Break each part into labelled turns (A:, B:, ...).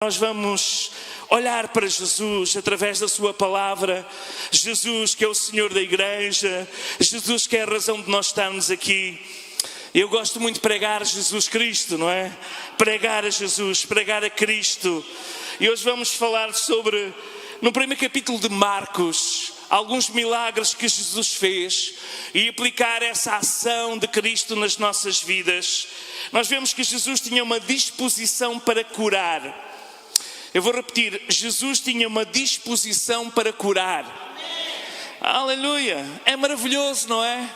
A: Nós vamos olhar para Jesus através da sua palavra. Jesus que é o Senhor da igreja, Jesus que é a razão de nós estarmos aqui. Eu gosto muito de pregar Jesus Cristo, não é? Pregar a Jesus, pregar a Cristo. E hoje vamos falar sobre, no primeiro capítulo de Marcos, alguns milagres que Jesus fez e aplicar essa ação de Cristo nas nossas vidas. Nós vemos que Jesus tinha uma disposição para curar. Eu vou repetir, Jesus tinha uma disposição para curar. Aleluia, é maravilhoso, não é?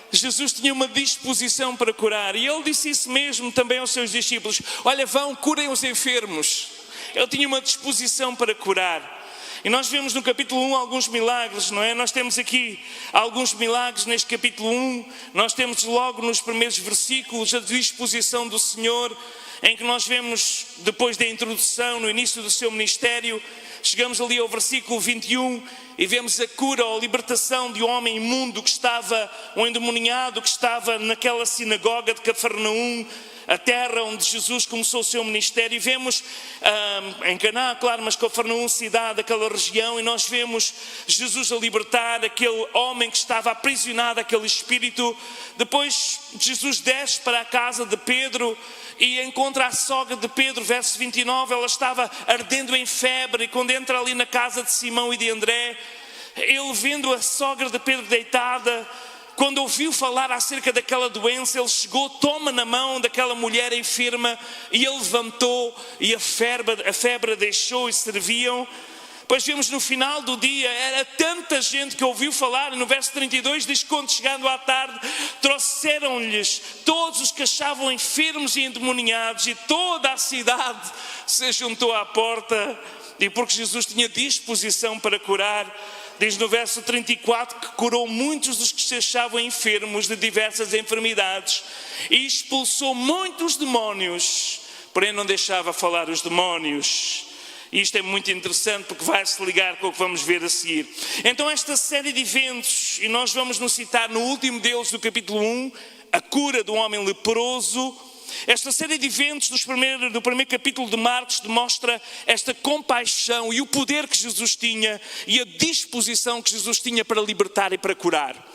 A: Jesus tinha uma disposição para curar. E ele disse isso mesmo também aos seus discípulos. Olha, vão, curem os enfermos. Ele tinha uma disposição para curar. E nós vemos no capítulo 1 alguns milagres, não é? Nós temos aqui alguns milagres neste capítulo 1. Nós temos logo nos primeiros versículos a disposição do Senhor, em que nós vemos, depois da introdução, no início do seu ministério, chegamos ali ao versículo 21 e vemos a cura ou a libertação de um homem imundo que estava, um endemoniado que estava naquela sinagoga de Cafarnaum, a terra onde Jesus começou o seu ministério. E vemos em Caná, claro, mas Cafarnaum, cidade, aquela região, e nós vemos Jesus a libertar aquele homem que estava aprisionado, aquele espírito. Depois Jesus desce para a casa de Pedro e encontra a sogra de Pedro, verso 29, ela estava ardendo em febre, e quando entra ali na casa de Simão e de André, ele vendo a sogra de Pedro deitada, quando ouviu falar acerca daquela doença, ele chegou, toma na mão daquela mulher enferma, e ele levantou, e a febre deixou e serviam. Pois vemos no final do dia, era tanta gente que ouviu falar, no verso 32 diz que quando chegando à tarde, trouxeram-lhes todos os que achavam enfermos e endemoniados, e toda a cidade se juntou à porta, e porque Jesus tinha disposição para curar, diz no verso 34 que curou muitos dos que se achavam enfermos de diversas enfermidades, e expulsou muitos demónios, porém não deixava falar os demónios. E isto é muito interessante porque vai se ligar com o que vamos ver a seguir. Então esta série de eventos, e nós vamos nos citar no último deles do capítulo 1, a cura de um homem leproso. Esta série de eventos do primeiro capítulo de Marcos demonstra esta compaixão e o poder que Jesus tinha e a disposição que Jesus tinha para libertar e para curar.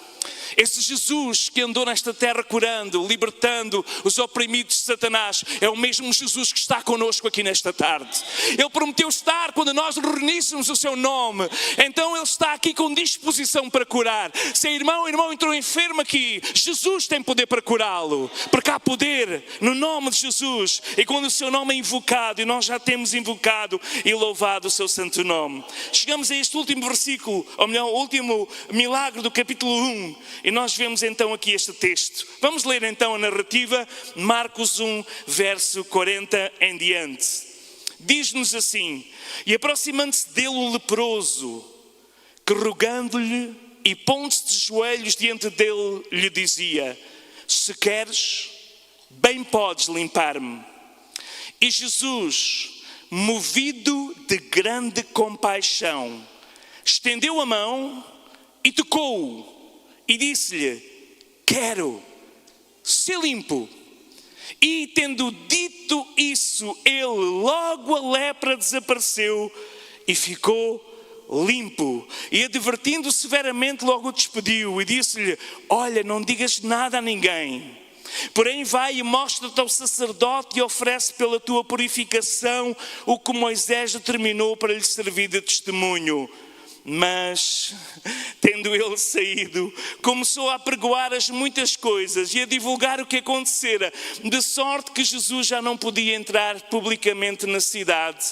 A: Esse Jesus que andou nesta terra curando, libertando os oprimidos de Satanás, é o mesmo Jesus que está connosco aqui nesta tarde. Ele prometeu estar quando nós reuníssemos o seu nome. Então ele está aqui com disposição para curar. Se o irmão entrou enfermo aqui, Jesus tem poder para curá-lo. Porque há poder no nome de Jesus. E quando o seu nome é invocado, e nós já temos invocado e louvado o seu santo nome. Chegamos a este último versículo, ou melhor, o último milagre do capítulo 1. E nós vemos então aqui este texto. Vamos ler então a narrativa, Marcos 1, verso 40 em diante. Diz-nos assim: e aproximando-se dele o leproso, que rogando-lhe e pondo-se de joelhos diante dele, lhe dizia: se queres, bem podes limpar-me. E Jesus, movido de grande compaixão, estendeu a mão e tocou-o. E disse-lhe: quero ser limpo. E tendo dito isso, ele logo a lepra desapareceu e ficou limpo. E advertindo severamente logo o despediu e disse-lhe: olha, não digas nada a ninguém. Porém vai e mostra-te ao sacerdote e oferece pela tua purificação o que Moisés determinou para lhe servir de testemunho. Mas, tendo ele saído, começou a apregoar as muitas coisas e a divulgar o que acontecera, de sorte que Jesus já não podia entrar publicamente na cidade,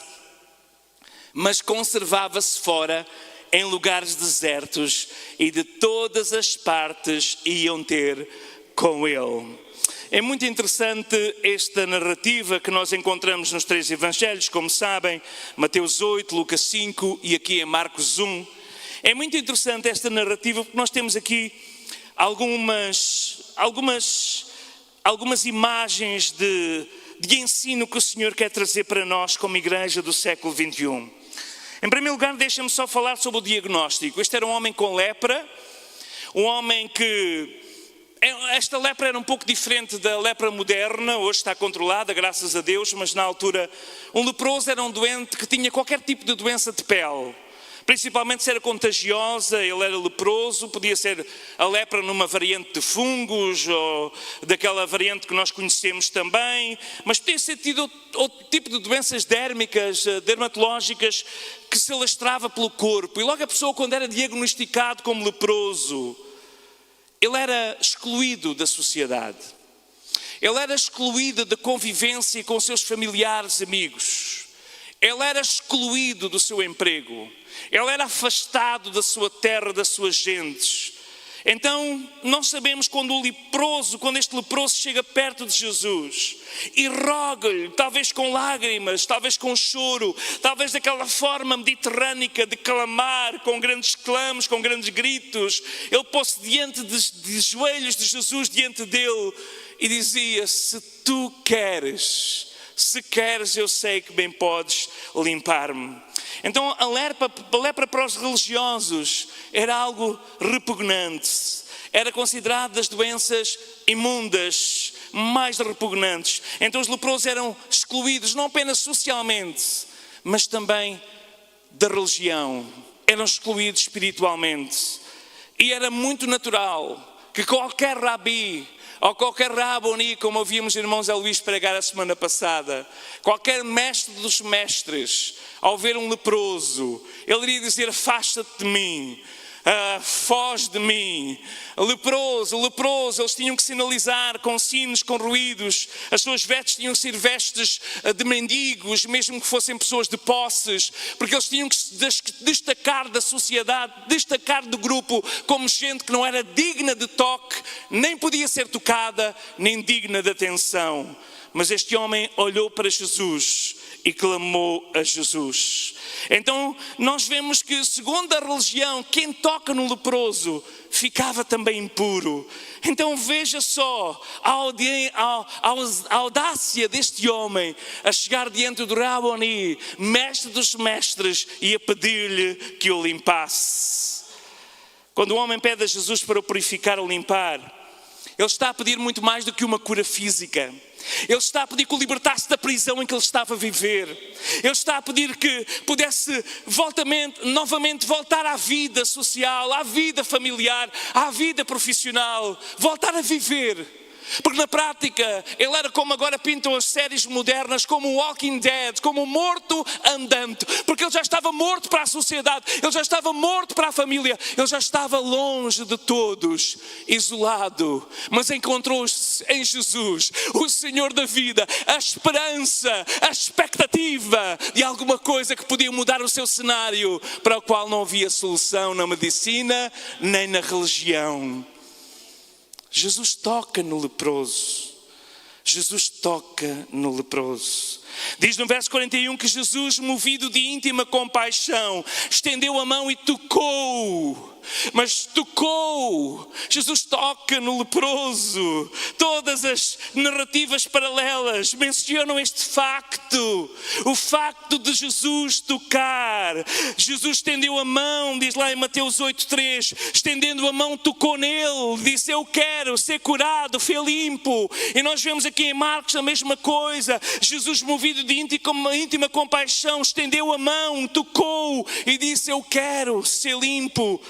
A: mas conservava-se fora em lugares desertos, e de todas as partes iam ter com ele. É muito interessante esta narrativa que nós encontramos nos três evangelhos, como sabem, Mateus 8, Lucas 5 e aqui em Marcos 1. É muito interessante esta narrativa porque nós temos aqui algumas imagens de ensino que o Senhor quer trazer para nós como igreja do século 21. Em primeiro lugar, deixa-me só falar sobre o diagnóstico. Este era um homem com lepra, um homem que esta lepra era um pouco diferente da lepra moderna, hoje está controlada, graças a Deus, mas na altura um leproso era um doente que tinha qualquer tipo de doença de pele. Principalmente se era contagiosa, ele era leproso, podia ser a lepra numa variante de fungos ou daquela variante que nós conhecemos também, mas podia ser tido outro tipo de doenças dérmicas, dermatológicas, que se alastrava pelo corpo. E logo a pessoa, quando era diagnosticado como leproso, ele era excluído da sociedade. Ele era excluído da convivência com os seus familiares e amigos. Ele era excluído do seu emprego. Ele era afastado da sua terra, das suas gentes. Então, nós sabemos quando este leproso chega perto de Jesus e roga-lhe, talvez com lágrimas, talvez com choro, talvez daquela forma mediterrânica de clamar, com grandes clamos, com grandes gritos. Ele pôs-se diante de joelhos de Jesus, diante dele, e dizia: se tu queres, eu sei que bem podes limpar-me. Então a lepra para os religiosos era algo repugnante. Era considerada das doenças imundas, mais repugnantes. Então os leprosos eram excluídos, não apenas socialmente, mas também da religião. Eram excluídos espiritualmente. E era muito natural que qualquer rabi, ou qualquer raboni, como ouvimos o irmão Zé Luís pregar a semana passada, qualquer mestre dos mestres, ao ver um leproso, ele iria dizer: afasta-te de mim, foge de mim. Leproso, eles tinham que sinalizar com sinos, com ruídos. As suas vestes tinham que ser vestes de mendigos, mesmo que fossem pessoas de posses, porque eles tinham que se destacar da sociedade, destacar do grupo, como gente que não era digna de toque, nem podia ser tocada, nem digna de atenção. Mas este homem olhou para Jesus e clamou a Jesus. Então nós vemos que, segundo a religião, quem toca no leproso ficava também impuro. Então veja só a audácia deste homem a chegar diante do Raboni, mestre dos mestres, e a pedir-lhe que o limpasse. Quando o homem pede a Jesus para o purificar ou limpar, ele está a pedir muito mais do que uma cura física. Ele está a pedir que o libertasse da prisão em que ele estava a viver. Ele está a pedir que pudesse novamente voltar à vida social, à vida familiar, à vida profissional, voltar a viver. Porque na prática ele era, como agora pintam as séries modernas, como um Walking Dead, como um morto andante. Porque ele já estava morto para a sociedade, ele já estava morto para a família, ele já estava longe de todos, isolado. Mas encontrou-se em Jesus, o Senhor da vida, a esperança, a expectativa de alguma coisa que podia mudar o seu cenário, para o qual não havia solução na medicina nem na religião. Jesus toca no leproso. Jesus toca no leproso. Diz no verso 41 que Jesus, movido de íntima compaixão, estendeu a mão e tocou. Mas tocou. Jesus toca no leproso. Todas as narrativas paralelas mencionam este facto. O facto de Jesus tocar. Jesus estendeu a mão, diz lá em Mateus 8:3, estendendo a mão tocou nele, disse: eu quero ser curado, fui limpo. E nós vemos aqui em Marcos a mesma coisa. Jesus, movido de íntima compaixão, estendeu a mão, tocou e disse: eu quero ser limpo.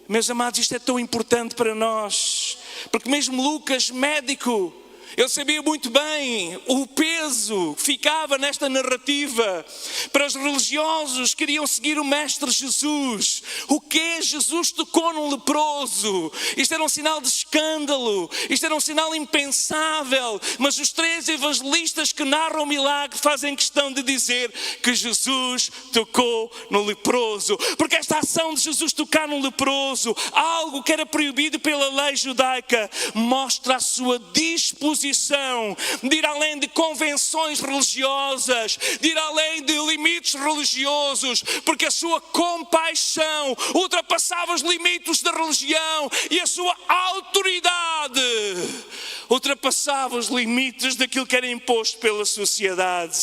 A: Meus amados, isto é tão importante para nós, porque mesmo Lucas, médico, ele sabia muito bem o peso que ficava nesta narrativa. Para os religiosos que queriam seguir o Mestre Jesus, o que Jesus tocou num leproso? Isto era um sinal de escândalo, isto era um sinal impensável. Mas os 3 evangelistas que narram o milagre fazem questão de dizer que Jesus tocou no leproso. Porque esta ação de Jesus tocar no leproso, algo que era proibido pela lei judaica, mostra a sua disposição de ir além de convenções religiosas, de ir além de limites religiosos, porque a sua compaixão ultrapassava os limites da religião e a sua autoridade ultrapassava os limites daquilo que era imposto pela sociedade.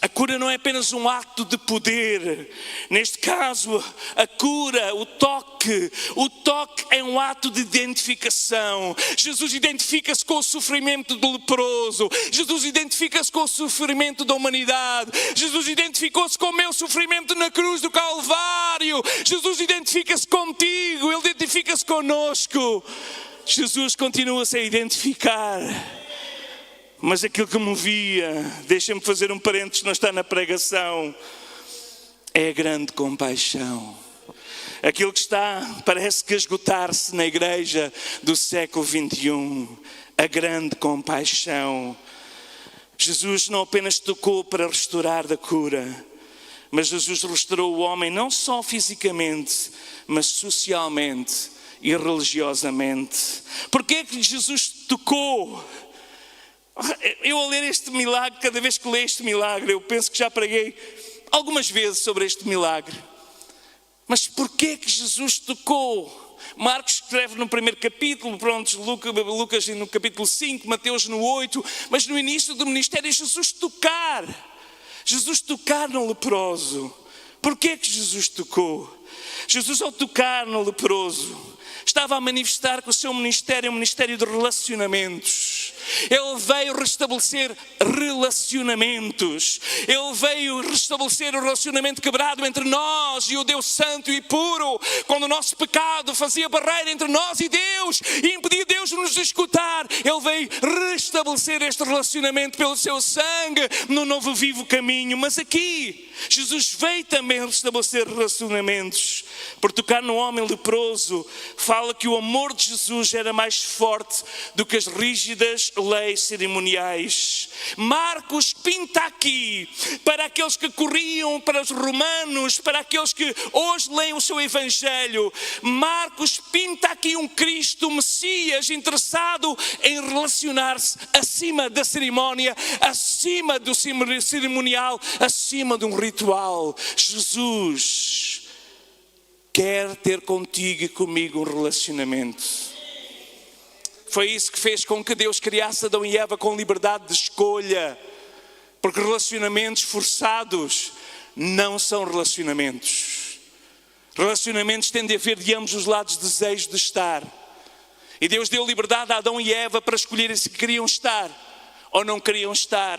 A: A cura não é apenas um ato de poder. Neste caso, a cura, o toque é um ato de identificação. Jesus identifica-se com o sofrimento do leproso. Jesus identifica-se com o sofrimento da humanidade. Jesus identificou-se com o meu sofrimento na cruz do Calvário. Jesus identifica-se contigo, Ele identifica-se conosco. Jesus continua-se a identificar. Mas aquilo que me movia, deixem-me fazer um parênteses, não está na pregação, é a grande compaixão. Aquilo que parece que esgotar-se na igreja do século XXI, a grande compaixão. Jesus não apenas tocou para restaurar da cura, mas Jesus restaurou o homem não só fisicamente, mas socialmente e religiosamente. Porquê é que Jesus tocou? Eu ao ler este milagre, cada vez que leio este milagre, eu penso que já preguei algumas vezes sobre este milagre. Mas porquê que Jesus tocou? Marcos escreve no primeiro capítulo, Lucas no capítulo 5, Mateus no 8, mas no início do ministério Jesus tocar no leproso. Porquê que Jesus tocou? Jesus ao tocar no leproso, estava a manifestar que o seu ministério é um ministério de relacionamentos. Ele veio restabelecer relacionamentos. Ele veio restabelecer o relacionamento quebrado entre nós e o Deus Santo e puro. Quando o nosso pecado fazia barreira entre nós e Deus e impedia Deus de nos escutar, Ele veio restabelecer este relacionamento pelo seu sangue no novo vivo caminho. Mas aqui, Jesus veio também restabelecer relacionamentos. Por tocar no homem leproso, fala que o amor de Jesus era mais forte do que as rígidas leis cerimoniais. Marcos pinta aqui, para aqueles que corriam para os romanos, para aqueles que hoje leem o seu evangelho, Marcos pinta aqui um Cristo, um Messias, interessado em relacionar-se acima da cerimónia, acima do cerimonial, acima de um ritual. Jesus quer ter contigo e comigo um relacionamento. Foi isso que fez com que Deus criasse Adão e Eva com liberdade de escolha. Porque relacionamentos forçados não são relacionamentos. Relacionamentos têm de haver de ambos os lados desejo de estar. E Deus deu liberdade a Adão e Eva para escolherem se queriam estar ou não queriam estar.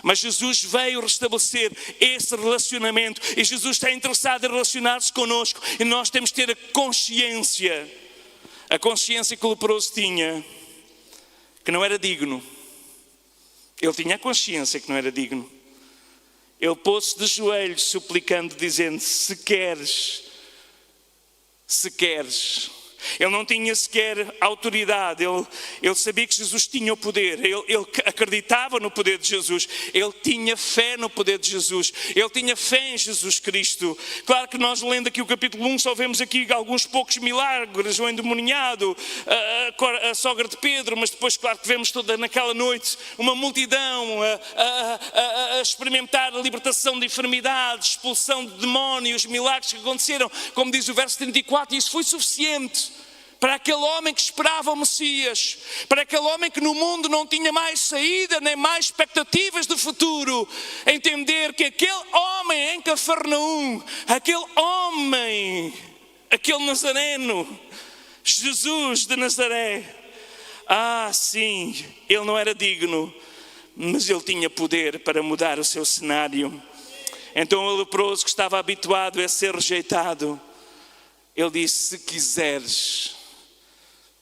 A: Mas Jesus veio restabelecer esse relacionamento. E Jesus está interessado em relacionar-se connosco. E nós temos que ter a consciência que o leproso tinha, que não era digno. Ele tinha a consciência que não era digno. Ele pôs-se de joelhos suplicando, dizendo: se queres. Ele não tinha sequer autoridade, ele sabia que Jesus tinha o poder, ele acreditava no poder de Jesus, ele tinha fé no poder de Jesus, ele tinha fé em Jesus Cristo. Claro que nós, lendo aqui o capítulo 1, só vemos aqui alguns poucos milagres, o endemoniado, a sogra de Pedro, mas depois claro que vemos toda naquela noite uma multidão a experimentar a libertação de enfermidades, expulsão de demónios, milagres que aconteceram, como diz o verso 34, e isso foi suficiente para aquele homem que esperava o Messias, para aquele homem que no mundo não tinha mais saída, nem mais expectativas de futuro, entender que aquele homem em Cafarnaum, aquele homem, aquele nazareno, Jesus de Nazaré, sim, ele não era digno, mas ele tinha poder para mudar o seu cenário. Então o leproso, que estava habituado a ser rejeitado, ele disse: se quiseres.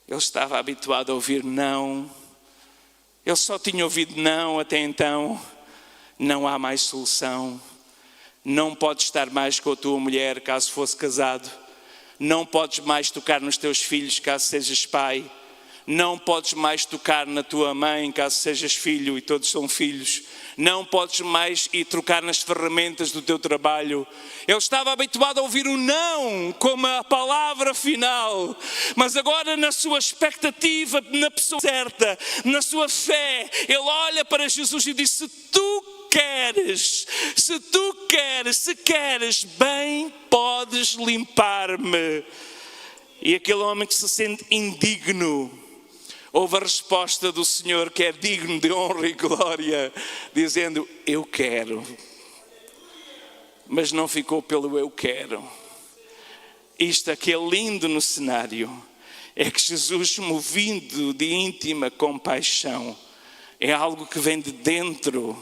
A: Ele estava habituado a ouvir não. Ele só tinha ouvido não até então. Não há mais solução. Não podes estar mais com a tua mulher caso fosse casado. Não podes mais tocar nos teus filhos caso sejas pai. Não podes mais tocar na tua mãe caso sejas filho e todos são filhos. Não podes mais ir trocar nas ferramentas do teu trabalho. Ele estava habituado a ouvir o não como a palavra final. Mas agora, na sua expectativa, na pessoa certa, na sua fé, ele olha para Jesus e diz: se queres, bem podes limpar-me. E aquele homem que se sente indigno, houve a resposta do Senhor que é digno de honra e glória, dizendo: eu quero. Mas não ficou pelo eu quero. Isto que é lindo no cenário é que Jesus, movido de íntima compaixão, é algo que vem de dentro,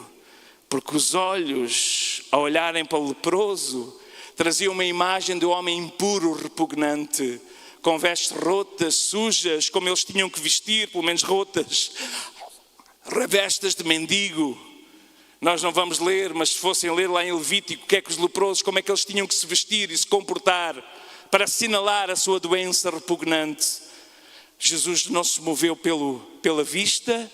A: porque os olhos, ao olharem para o leproso, traziam uma imagem do homem impuro, repugnante, com vestes rotas, sujas, como eles tinham que vestir, pelo menos rotas, revestas de mendigo. Nós não vamos ler, mas se fossem ler lá em Levítico, o que é que os leprosos, como é que eles tinham que se vestir e se comportar para assinalar a sua doença repugnante. Jesus não se moveu pela vista,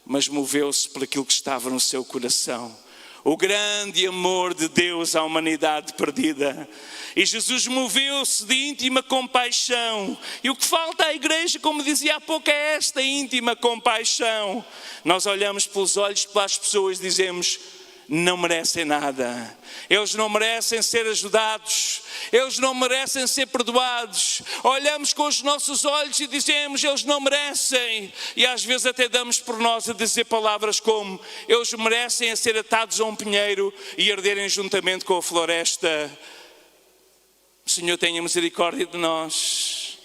A: mas moveu-se por aquilo que estava no seu coração. O grande amor de Deus à humanidade perdida. E Jesus moveu-se de íntima compaixão. E o que falta à igreja, como dizia há pouco, é esta íntima compaixão. Nós olhamos pelos olhos para as pessoas e dizemos: não merecem nada. Eles não merecem ser ajudados. Eles não merecem ser perdoados. Olhamos com os nossos olhos e dizemos: eles não merecem. E às vezes até damos por nós a dizer palavras como: eles merecem a ser atados a um pinheiro e arderem juntamente com a floresta. O Senhor tenha misericórdia de nós,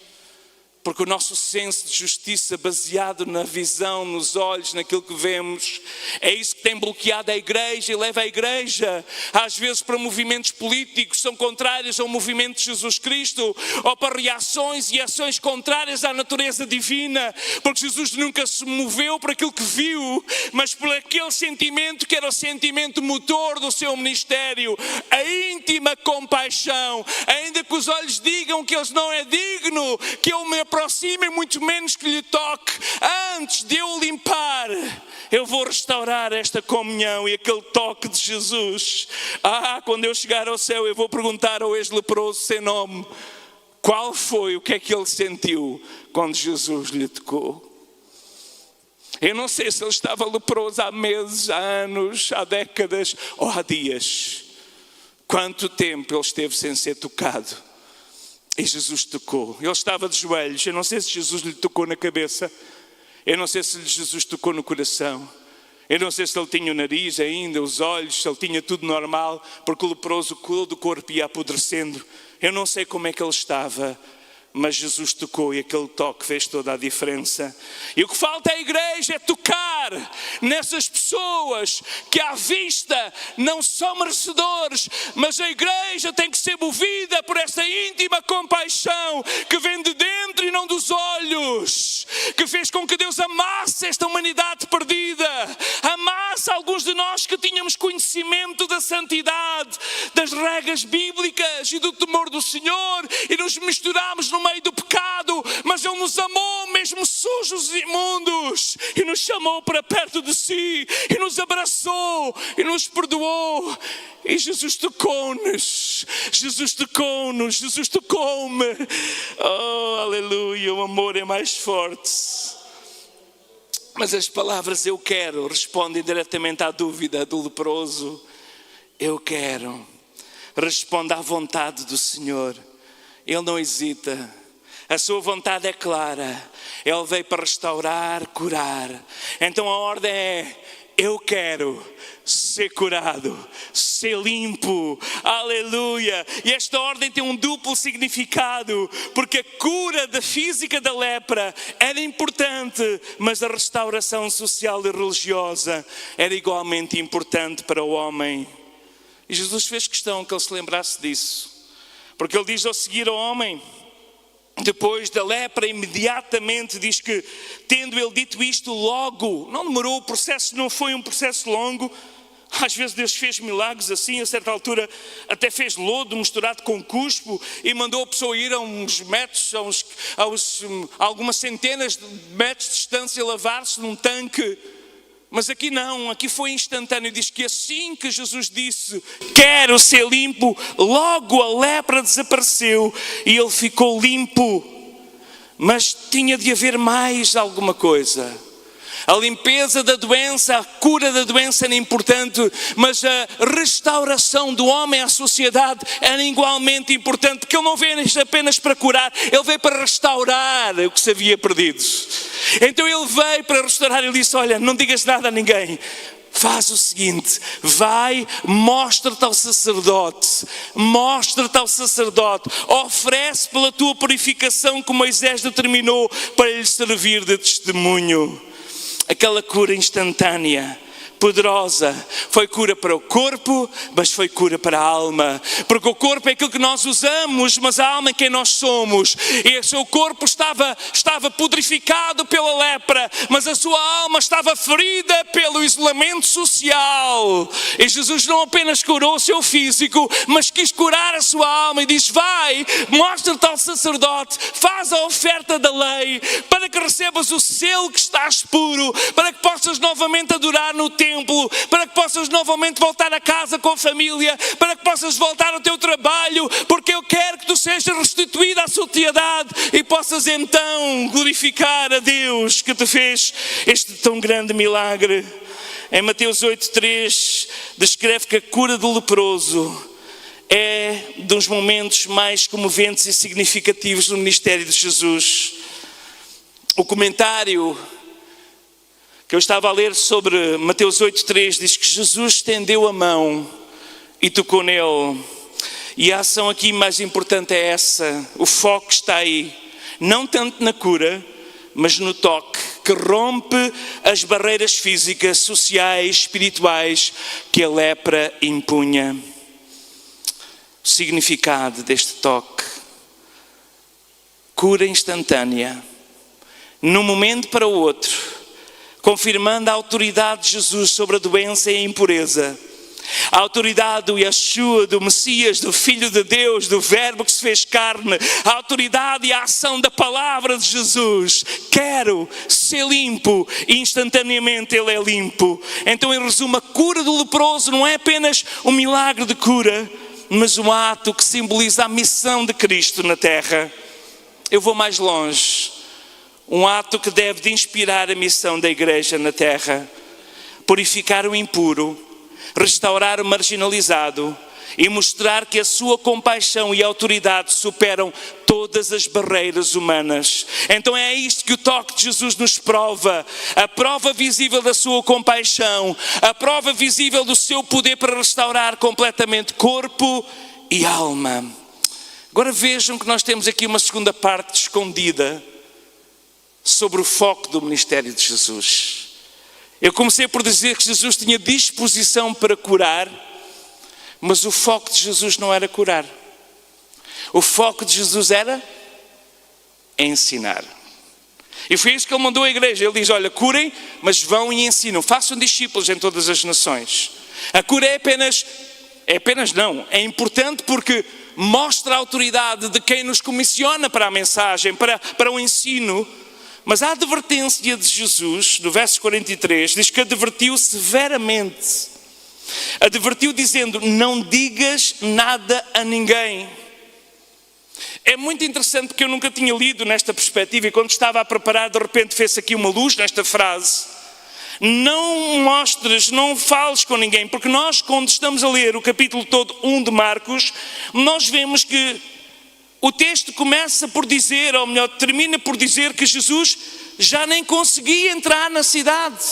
A: porque o nosso senso de justiça, baseado na visão, nos olhos, naquilo que vemos, é isso que tem bloqueado a igreja e leva a igreja às vezes para movimentos políticos que são contrários ao movimento de Jesus Cristo, ou para reações e ações contrárias à natureza divina, porque Jesus nunca se moveu por aquilo que viu, mas por aquele sentimento que era o sentimento motor do seu ministério, a íntima compaixão. Ainda que os olhos digam que ele não é digno, que eu me aproxime, muito menos que lhe toque, antes de eu limpar, eu vou restaurar esta comunhão e aquele toque de Jesus. Quando eu chegar ao céu, eu vou perguntar ao ex-leproso sem nome: qual foi, o que é que ele sentiu quando Jesus lhe tocou? Eu não sei se ele estava leproso há meses, há anos, há décadas ou há dias. Quanto tempo ele esteve sem ser tocado? E Jesus tocou. Ele estava de joelhos. Eu não sei se Jesus lhe tocou na cabeça. Eu não sei se Jesus tocou no coração. Eu não sei se ele tinha o nariz ainda, os olhos, se ele tinha tudo normal, porque o leproso todo o corpo ia apodrecendo. Eu não sei como é que ele estava, mas Jesus tocou e aquele toque fez toda a diferença. E o que falta à igreja é tocar nessas pessoas que à vista não são merecedores, mas a igreja tem que ser movida por esta íntima compaixão que vem de dentro e não dos olhos, que fez com que Deus amasse esta humanidade perdida, amasse alguns de nós que tínhamos conhecimento da santidade, das regras bíblicas e do temor do Senhor, e nos misturámos no meio do pecado, mas Ele nos amou mesmo sujos e imundos e nos chamou para perto de si e nos abraçou e nos perdoou. E Jesus tocou-nos, Jesus tocou-nos, Jesus tocou-me. Oh, aleluia, o amor é mais forte. Mas as palavras eu quero respondem diretamente à dúvida do leproso. Eu quero. Responde à vontade do Senhor. Ele não hesita. A sua vontade é clara. Ele veio para restaurar, curar. Então a ordem é: eu quero ser curado, ser limpo, aleluia. E esta ordem tem um duplo significado, porque a cura da física da lepra era importante, mas a restauração social e religiosa era igualmente importante para o homem. E Jesus fez questão que ele se lembrasse disso, porque ele diz ao seguir ao homem, depois da lepra, imediatamente diz que, tendo ele dito isto, logo, não demorou, o processo não foi um processo longo. Às vezes Deus fez milagres assim, a certa altura até fez lodo misturado com cuspo e mandou a pessoa ir a uns metros, a algumas centenas de metros de distância, lavar-se num tanque. Mas aqui não, aqui foi instantâneo. Diz que assim que Jesus disse, quero ser limpo, logo a lepra desapareceu e ele ficou limpo. Mas tinha de haver mais alguma coisa. A limpeza da doença, a cura da doença era importante, mas a restauração do homem à sociedade era igualmente importante, porque ele não veio apenas para curar, ele veio para restaurar o que se havia perdido. Então ele veio para restaurar, ele disse: olha, não digas nada a ninguém. Faz o seguinte, vai, mostra-te ao sacerdote, oferece pela tua purificação que Moisés determinou para lhe servir de testemunho. Aquela cura instantânea, poderosa, foi cura para o corpo, mas foi cura para a alma, porque o corpo é aquilo que nós usamos, mas a alma é quem nós somos, e o seu corpo estava pudrificado pela lepra, mas a sua alma estava ferida pelo isolamento social, e Jesus não apenas curou o seu físico, mas quis curar a sua alma, e diz: vai, mostra-te ao sacerdote, faz a oferta da lei, para que recebas o selo que estás puro, para que possas novamente adorar no templo, para que possas novamente voltar a casa com a família, para que possas voltar ao teu trabalho, porque eu quero que tu sejas restituído à sociedade e possas então glorificar a Deus que te fez este tão grande milagre. Em Mateus 8,3 descreve que a cura do leproso é dos momentos mais comoventes e significativos do ministério de Jesus. O comentário que eu estava a ler sobre Mateus 8,3 diz que Jesus estendeu a mão e tocou nele. E a ação aqui mais importante é essa, o foco está aí, não tanto na cura, mas no toque, que rompe as barreiras físicas, sociais, espirituais que a lepra impunha. O significado deste toque: cura instantânea, num momento para o outro, confirmando a autoridade de Jesus sobre a doença e a impureza. A autoridade do Yeshua, do Messias, do Filho de Deus, do Verbo que se fez carne. A autoridade e a ação da palavra de Jesus. Quero ser limpo, e instantaneamente ele é limpo. Então, em resumo, a cura do leproso não é apenas um milagre de cura, mas um ato que simboliza a missão de Cristo na terra. Eu vou mais longe. Um ato que deve de inspirar a missão da igreja na terra: purificar o impuro, restaurar o marginalizado e mostrar que a sua compaixão e autoridade superam todas as barreiras humanas. Então é isto que o toque de Jesus nos prova: a prova visível da sua compaixão, a prova visível do seu poder para restaurar completamente corpo e alma. Agora vejam que nós temos aqui uma segunda parte escondida sobre o foco do ministério de Jesus. Eu comecei por dizer que Jesus tinha disposição para curar, mas o foco de Jesus não era curar. O foco de Jesus era ensinar. E foi isso que ele mandou à igreja. Ele diz: olha, curem, mas vão e ensinam, façam discípulos em todas as nações. A cura é importante porque mostra a autoridade de quem nos comissiona para a mensagem, para o ensino. Mas a advertência de Jesus, no verso 43, diz que advertiu severamente. Advertiu dizendo: não digas nada a ninguém. É muito interessante porque eu nunca tinha lido nesta perspectiva, e quando estava a preparar, de repente fez aqui uma luz nesta frase. Não mostres, não fales com ninguém, porque nós, quando estamos a ler o capítulo todo 1 de Marcos, nós vemos que o texto começa por dizer, ou melhor, termina por dizer que Jesus já nem conseguia entrar na cidade.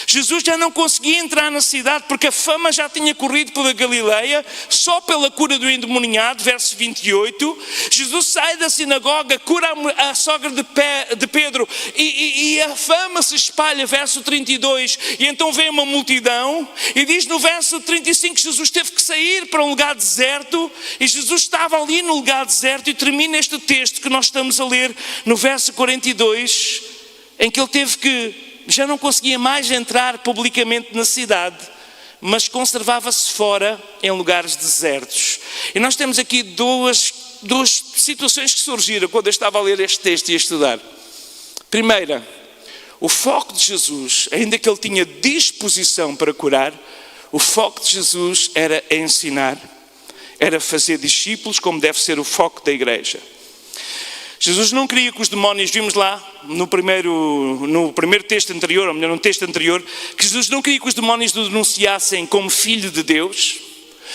A: Jesus já não conseguia entrar na cidade porque a fama já tinha corrido pela Galileia, só pela cura do endemoniado, verso 28. Jesus sai da sinagoga, cura a sogra de Pedro e a fama se espalha, verso 32. E então vem uma multidão e diz no verso 35 que Jesus teve que sair para um lugar deserto, e Jesus estava ali no lugar deserto, e termina este texto que nós estamos a ler no verso 42, em que ele teve que já não conseguia mais entrar publicamente na cidade, mas conservava-se fora em lugares desertos. E nós temos aqui duas situações que surgiram quando eu estava a ler este texto e a estudar. Primeira, o foco de Jesus, ainda que ele tinha disposição para curar, o foco de Jesus era ensinar, era fazer discípulos, como deve ser o foco da igreja. Jesus não queria que os demónios, vimos lá no primeiro texto anterior, ou melhor, no texto anterior, que Jesus não queria que os demónios o denunciassem como filho de Deus.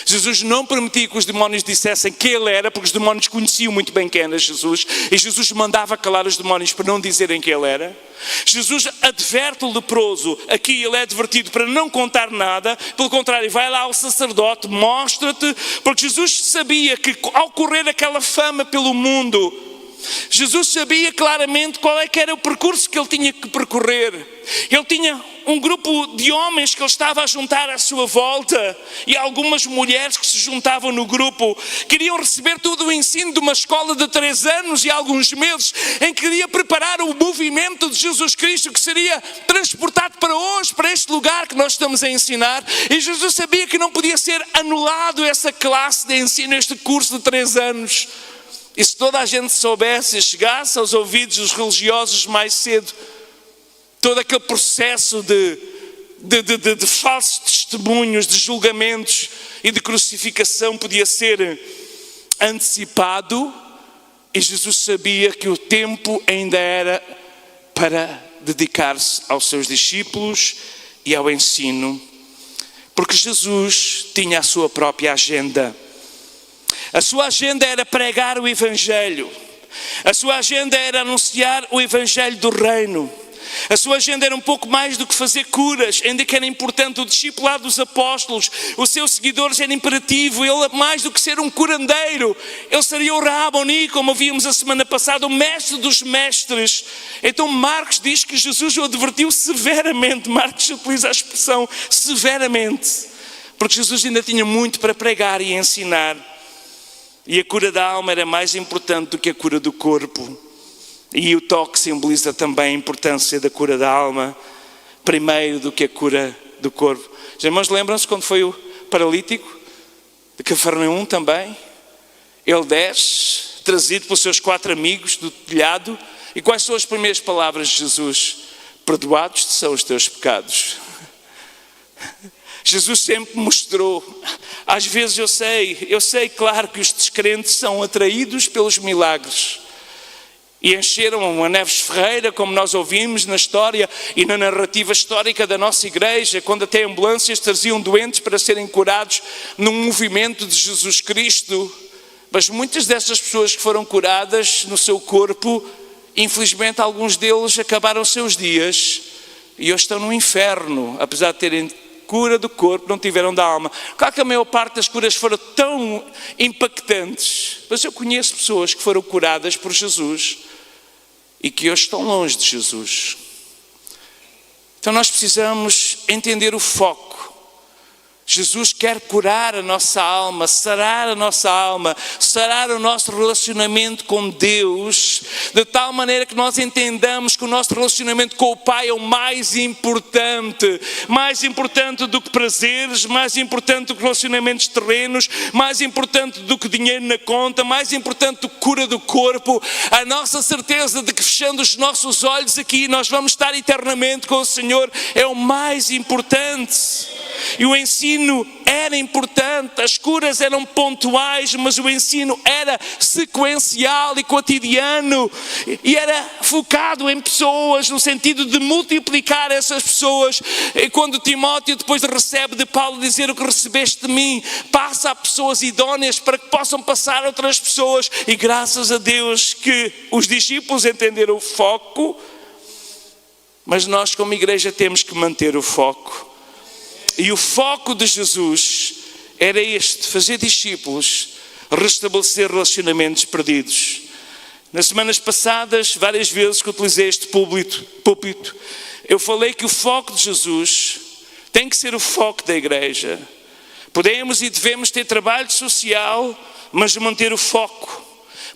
A: Jesus não permitia que os demónios dissessem que ele era, porque os demónios conheciam muito bem quem era Jesus, e Jesus mandava calar os demónios para não dizerem que ele era. Jesus adverte o leproso, aqui ele é advertido para não contar nada, pelo contrário, vai lá ao sacerdote, mostra-te, porque Jesus sabia que ao correr aquela fama pelo mundo, Jesus sabia claramente qual é que era o percurso que ele tinha que percorrer. Ele tinha um grupo de homens que ele estava a juntar à sua volta, e algumas mulheres que se juntavam no grupo, queriam receber todo o ensino de uma escola de 3 anos e alguns meses, em que queria preparar o movimento de Jesus Cristo que seria transportado para hoje, para este lugar que nós estamos a ensinar. E Jesus sabia que não podia ser anulado essa classe de ensino, este curso de 3 anos. E se toda a gente soubesse e chegasse aos ouvidos dos religiosos mais cedo, todo aquele processo de falsos testemunhos, de julgamentos e de crucificação podia ser antecipado, e Jesus sabia que o tempo ainda era para dedicar-se aos seus discípulos e ao ensino, porque Jesus tinha a sua própria agenda. A sua agenda era pregar o Evangelho. A sua agenda era anunciar o Evangelho do Reino. A sua agenda era um pouco mais do que fazer curas, ainda que era importante o discipulado dos apóstolos, os seus seguidores era imperativo. Ele, mais do que ser um curandeiro, ele seria o Raboni, como vimos a semana passada, o mestre dos mestres. Então Marcos diz que Jesus o advertiu severamente. Marcos utiliza a expressão severamente, porque Jesus ainda tinha muito para pregar e ensinar. E a cura da alma era mais importante do que a cura do corpo. E o toque simboliza também a importância da cura da alma, primeiro do que a cura do corpo. Os irmãos lembram-se quando foi o paralítico de Cafarnaum também? Ele desce, trazido pelos seus 4 amigos do telhado. E quais são as primeiras palavras de Jesus? Perdoados são os teus pecados. Jesus sempre mostrou, às vezes eu sei claro que os descrentes são atraídos pelos milagres. E encheram a Neves Ferreira, como nós ouvimos na história e na narrativa histórica da nossa igreja, quando até ambulâncias traziam doentes para serem curados num movimento de Jesus Cristo. Mas muitas dessas pessoas que foram curadas no seu corpo, infelizmente alguns deles acabaram seus dias e hoje estão no inferno, apesar de terem cura do corpo, não tiveram da alma. Claro que a maior parte das curas foram tão impactantes, mas eu conheço pessoas que foram curadas por Jesus e que hoje estão longe de Jesus. Então nós precisamos entender o foco. Jesus quer curar a nossa alma, sarar a nossa alma, sarar o nosso relacionamento com Deus, de tal maneira que nós entendamos que o nosso relacionamento com o Pai é o mais importante do que prazeres, mais importante do que relacionamentos terrenos, mais importante do que dinheiro na conta, mais importante do que cura do corpo. A nossa certeza de que fechando os nossos olhos aqui nós vamos estar eternamente com o Senhor é o mais importante. E o ensino era importante, as curas eram pontuais, mas o ensino era sequencial e cotidiano, e era focado em pessoas, no sentido de multiplicar essas pessoas. E quando Timóteo depois recebe de Paulo dizer: o que recebeste de mim, passa a pessoas idóneas para que possam passar a outras pessoas. E graças a Deus que os discípulos entenderam o foco, mas nós como igreja temos que manter o foco. E o foco de Jesus era este: fazer discípulos, restabelecer relacionamentos perdidos. Nas semanas passadas, várias vezes que utilizei este púlpito, eu falei que o foco de Jesus tem que ser o foco da igreja. Podemos e devemos ter trabalho social, mas manter o foco.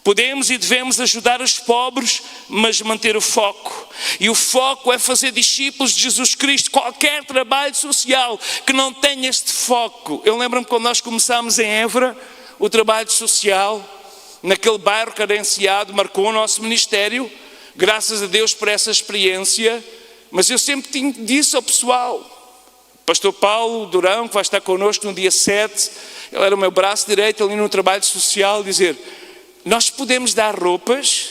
A: Podemos e devemos ajudar os pobres, mas manter o foco. E o foco é fazer discípulos de Jesus Cristo. Qualquer trabalho social que não tenha este foco. Eu lembro-me quando nós começámos em Évora, o trabalho social, naquele bairro carenciado, marcou o nosso ministério. Graças a Deus por essa experiência. Mas eu sempre disse ao pessoal, pastor Paulo Durão, que vai estar connosco no dia 7, ele era o meu braço direito ali no trabalho social, dizer: nós podemos dar roupas,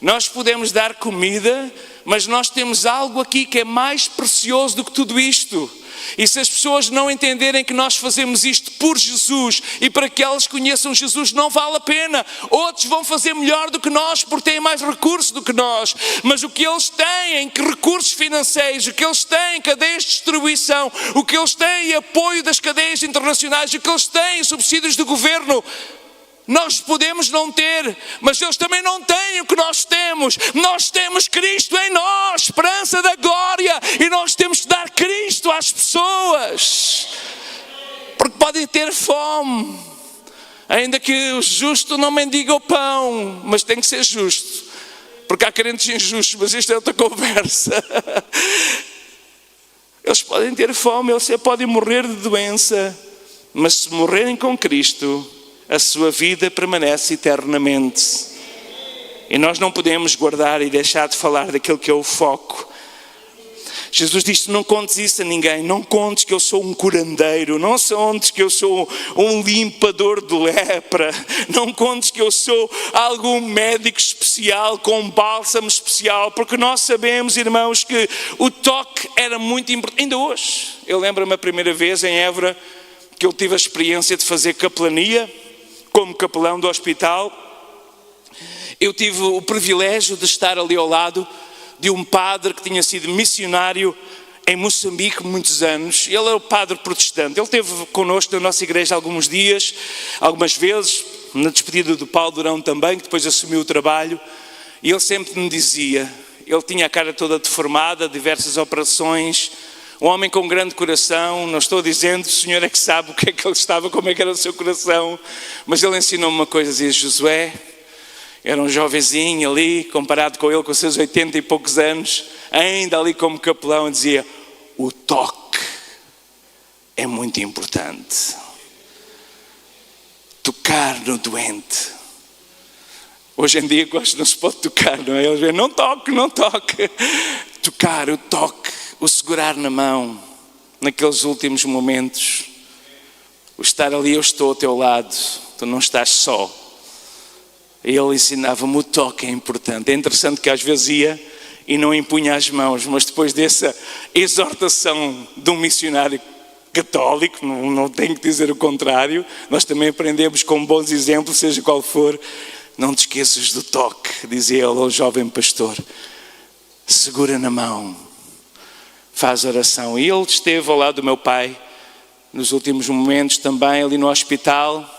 A: Nós podemos dar comida, mas nós temos algo aqui que é mais precioso do que tudo isto. E se as pessoas não entenderem que nós fazemos isto por Jesus e para que elas conheçam Jesus, não vale a pena. Outros vão fazer melhor do que nós porque têm mais recursos do que nós. Mas o que eles têm, que recursos financeiros, o que eles têm, cadeias de distribuição, o que eles têm, apoio das cadeias internacionais, o que eles têm, subsídios do governo, nós podemos não ter, mas eles também não têm o que nós temos. Nós temos Cristo em nós, esperança da glória, e nós temos que dar Cristo às pessoas, porque podem ter fome, ainda que o justo não mendiga o pão, mas tem que ser justo, porque há crentes injustos, mas isto é outra conversa. Eles podem ter fome, eles podem morrer de doença, mas se morrerem com Cristo, a sua vida permanece eternamente. E nós não podemos guardar e deixar de falar daquilo que é o foco. Jesus disse: não contes isso a ninguém, não contes que eu sou um curandeiro, não contes que eu sou um limpador de lepra, não contes que eu sou algum médico especial com um bálsamo especial, porque nós sabemos, irmãos, que o toque era muito importante. Ainda hoje, eu lembro-me a primeira vez em Évora que eu tive a experiência de fazer capelania, como capelão do hospital. Eu tive o privilégio de estar ali ao lado de um padre que tinha sido missionário em Moçambique muitos anos. Ele era o padre protestante. Ele esteve connosco na nossa igreja alguns dias, algumas vezes, na despedida do Paulo Durão também, que depois assumiu o trabalho. E ele sempre me dizia, ele tinha a cara toda deformada, diversas operações, um homem com grande coração. Não estou dizendo, o Senhor é que sabe o que é que ele estava, como é que era o seu coração, mas ele ensinou-me uma coisa, dizia: Josué, era um jovenzinho ali, comparado com ele com os seus 80 e poucos anos, ainda ali como capelão, dizia: o toque é muito importante. Tocar no doente. Hoje em dia não se pode tocar, não é? Eles dizem: não toque, não toque. Tocar, o toque, o segurar na mão, naqueles últimos momentos, o estar ali, eu estou ao teu lado, tu não estás só. E ele ensinava-me: o toque é importante. É interessante que às vezes ia e não impunha as mãos, mas depois dessa exortação de um missionário católico, não tenho que dizer o contrário, nós também aprendemos com bons exemplos, seja qual for. Não te esqueças do toque, dizia ele ao jovem pastor. Segura na mão, faz oração. E ele esteve ao lado do meu pai nos últimos momentos também ali no hospital,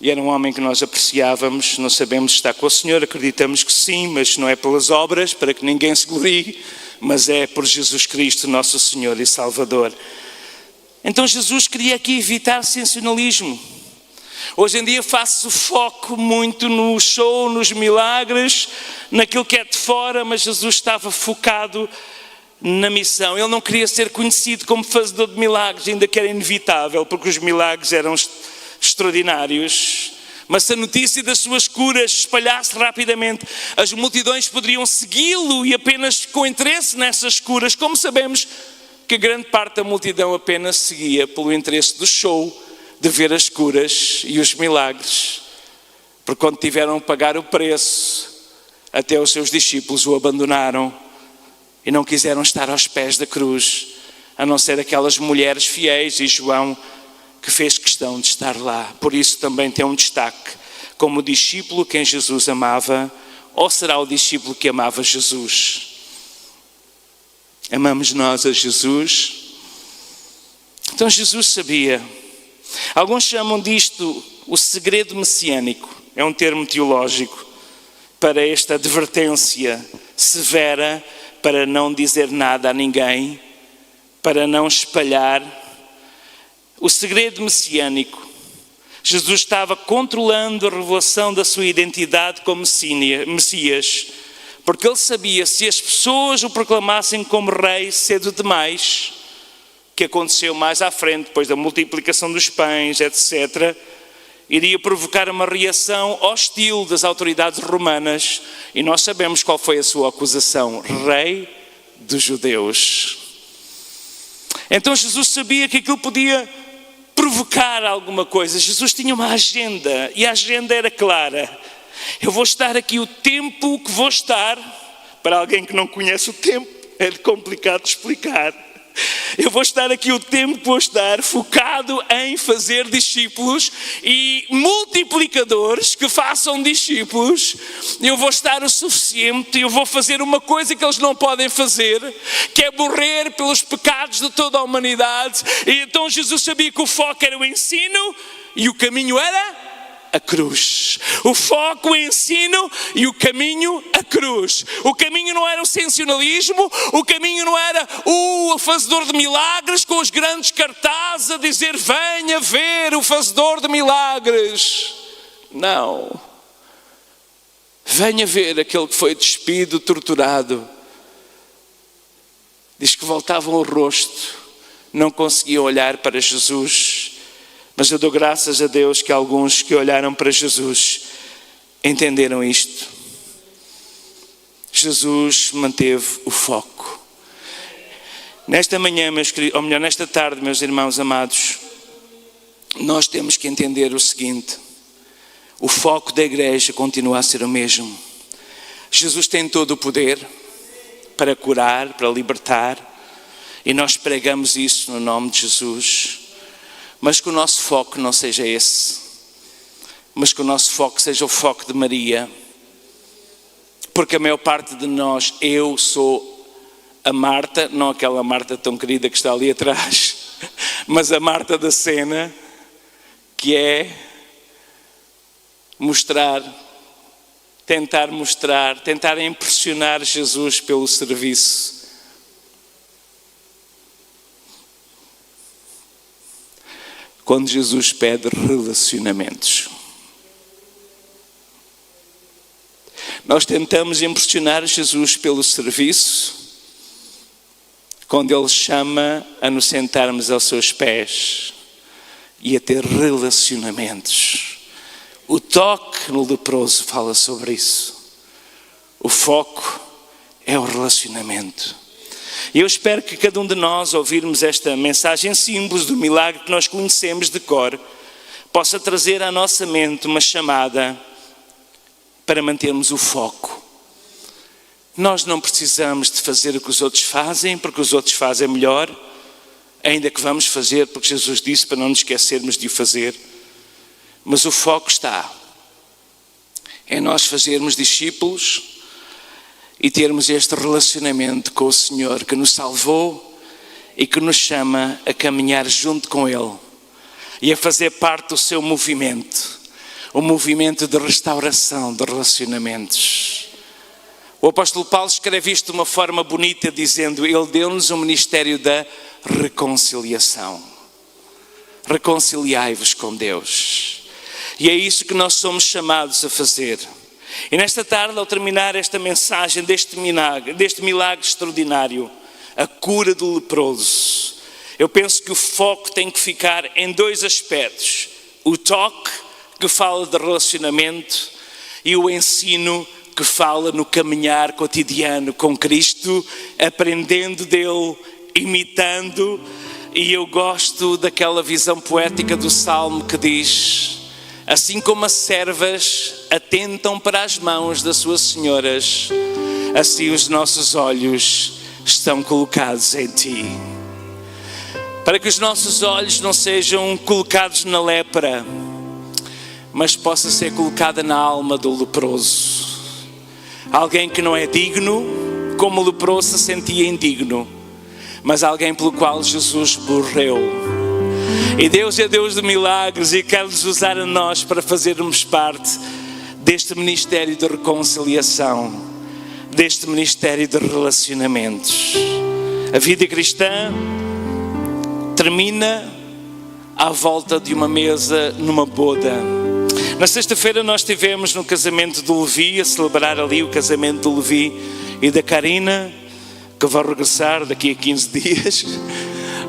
A: e era um homem que nós apreciávamos. Não sabemos se está com o Senhor, acreditamos que sim, mas não é pelas obras, para que ninguém se glorie, mas é por Jesus Cristo, nosso Senhor e Salvador. Então Jesus queria aqui evitar sensacionalismo. Hoje em dia faz-se o foco muito no show, nos milagres, naquilo que é de fora, mas Jesus estava focado na missão. Ele não queria ser conhecido como fazedor de milagres, ainda que era inevitável, porque os milagres eram extraordinários. Mas se a notícia das suas curas espalhasse rapidamente, as multidões poderiam segui-lo e apenas com interesse nessas curas. Como sabemos que grande parte da multidão apenas seguia pelo interesse do show, de ver as curas e os milagres, porque quando tiveram que pagar o preço, até os seus discípulos o abandonaram e não quiseram estar aos pés da cruz, a não ser aquelas mulheres fiéis e João, que fez questão de estar lá. Por isso também tem um destaque como o discípulo quem Jesus amava, ou será o discípulo que amava Jesus? Amamos nós a Jesus? Então Jesus sabia. Alguns chamam disto o segredo messiânico. É um termo teológico para esta advertência severa, para não dizer nada a ninguém, para não espalhar. O segredo messiânico. Jesus estava controlando a revelação da sua identidade como Messias, porque ele sabia, se as pessoas o proclamassem como rei cedo demais, que aconteceu mais à frente, depois da multiplicação dos pães, etc., iria provocar uma reação hostil das autoridades romanas. E nós sabemos qual foi a sua acusação: rei dos judeus. Então Jesus sabia que aquilo podia provocar alguma coisa. Jesus tinha uma agenda, e a agenda era clara. Eu vou estar aqui o tempo que vou estar. Para alguém que não conhece o tempo, é complicado de explicar. Eu vou estar aqui o tempo que vou estar focado em fazer discípulos e multiplicadores que façam discípulos. Eu vou estar o suficiente, eu vou fazer uma coisa que eles não podem fazer, que é morrer pelos pecados de toda a humanidade. E então Jesus sabia que o foco era o ensino e o caminho era a cruz. O foco, o ensino e o caminho, a cruz. O caminho não era o sensacionalismo, o caminho não era o fazedor de milagres com os grandes cartazes a dizer venha ver o fazedor de milagres. Não. Venha ver aquele que foi despido, torturado. Diz que voltavam o rosto, não conseguiam olhar para Jesus. Mas eu dou graças a Deus que alguns que olharam para Jesus entenderam isto. Jesus manteve o foco. Nesta manhã, meus queridos, ou melhor, nesta tarde, meus irmãos amados, nós temos que entender o seguinte: o foco da igreja continua a ser o mesmo. Jesus tem todo o poder para curar, para libertar, e nós pregamos isso no nome de Jesus. Mas que o nosso foco não seja esse, mas que o nosso foco seja o foco de Maria, porque a maior parte de nós, eu sou a Marta, não aquela Marta tão querida que está ali atrás, mas a Marta da cena, que é tentar impressionar Jesus pelo serviço. Quando Jesus pede relacionamentos, nós tentamos impressionar Jesus pelo serviço, quando Ele chama a nos sentarmos aos seus pés e a ter relacionamentos. O toque no leproso fala sobre isso. O foco é o relacionamento. E eu espero que cada um de nós, ouvirmos esta mensagem simples do milagre que nós conhecemos de cor, possa trazer à nossa mente uma chamada para mantermos o foco. Nós não precisamos de fazer o que os outros fazem, porque os outros fazem melhor, ainda que vamos fazer, porque Jesus disse para não nos esquecermos de o fazer. Mas o foco está em nós fazermos discípulos e termos este relacionamento com o Senhor que nos salvou e que nos chama a caminhar junto com Ele e a fazer parte do seu movimento, o movimento de restauração de relacionamentos. O apóstolo Paulo escreve isto de uma forma bonita, dizendo: Ele deu-nos o ministério da reconciliação. Reconciliai-vos com Deus. E é isso que nós somos chamados a fazer. E nesta tarde, ao terminar esta mensagem deste milagre extraordinário, a cura do leproso, eu penso que o foco tem que ficar em dois aspectos: o toque, que fala de relacionamento, e o ensino, que fala no caminhar cotidiano com Cristo, aprendendo dele, imitando. E eu gosto daquela visão poética do Salmo que diz: assim como as servas atentam para as mãos das suas senhoras, assim os nossos olhos estão colocados em ti. Para que os nossos olhos não sejam colocados na lepra, mas possa ser colocada na alma do leproso. Alguém que não é digno, como o leproso se sentia indigno, mas alguém pelo qual Jesus morreu. E Deus é Deus de milagres e quer nos usar a nós para fazermos parte deste ministério de reconciliação, deste ministério de relacionamentos. A vida cristã termina à volta de uma mesa numa boda. Na sexta-feira nós estivemos no casamento do Levi, a celebrar ali o casamento do Levi e da Karina, que vão regressar daqui a 15 dias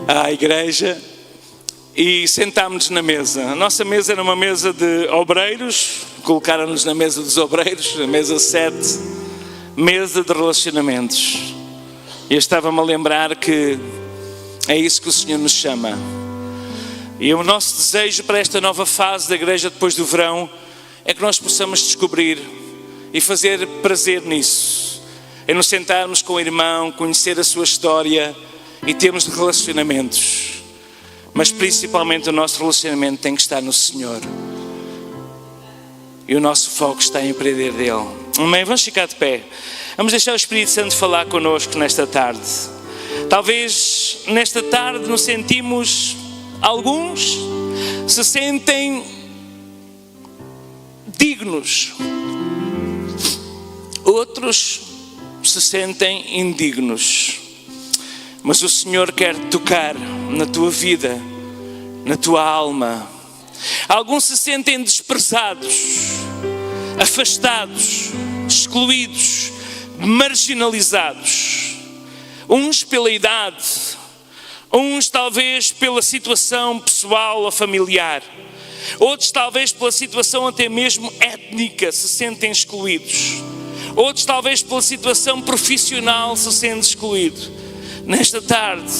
A: à igreja. E sentámos-nos na mesa. A nossa mesa era uma mesa de obreiros, colocaram-nos na mesa dos obreiros, a mesa 7, mesa de relacionamentos. E eu estava-me a lembrar que é isso que o Senhor nos chama. E o nosso desejo para esta nova fase da igreja depois do verão é que nós possamos descobrir e fazer prazer nisso. É nos sentarmos com o irmão, conhecer a sua história e termos relacionamentos. Mas principalmente o nosso relacionamento tem que estar no Senhor. E o nosso foco está em aprender dele. Amém? Vamos ficar de pé. Vamos deixar o Espírito Santo falar connosco nesta tarde. Talvez nesta tarde nos sentimos, alguns se sentem dignos. Outros se sentem indignos. Mas o Senhor quer tocar na tua vida, na tua alma. Alguns se sentem desprezados, afastados, excluídos, marginalizados. Uns pela idade, uns talvez pela situação pessoal ou familiar. Outros talvez pela situação até mesmo étnica se sentem excluídos. Outros talvez pela situação profissional se sentem excluídos. Nesta tarde,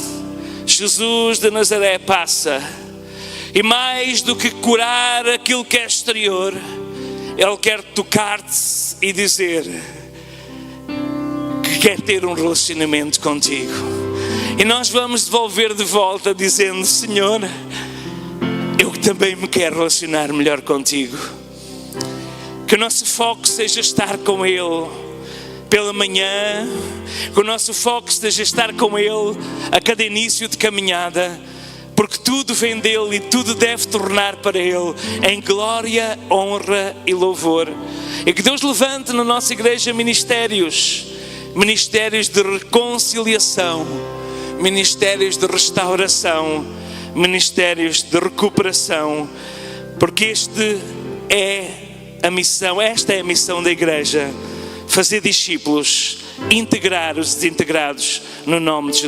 A: Jesus de Nazaré passa e mais do que curar aquilo que é exterior, Ele quer tocar-te e dizer que quer ter um relacionamento contigo. E nós vamos devolver de volta dizendo: Senhor, eu também me quero relacionar melhor contigo. Que o nosso foco seja estar com Ele pela manhã, que o nosso foco esteja estar com Ele a cada início de caminhada, porque tudo vem dEle e tudo deve tornar para Ele em glória, honra e louvor. E que Deus levante na nossa igreja ministérios de reconciliação, ministérios de restauração, ministérios de recuperação, porque esta é a missão da igreja: fazer discípulos, integrar os desintegrados no nome de Jesus.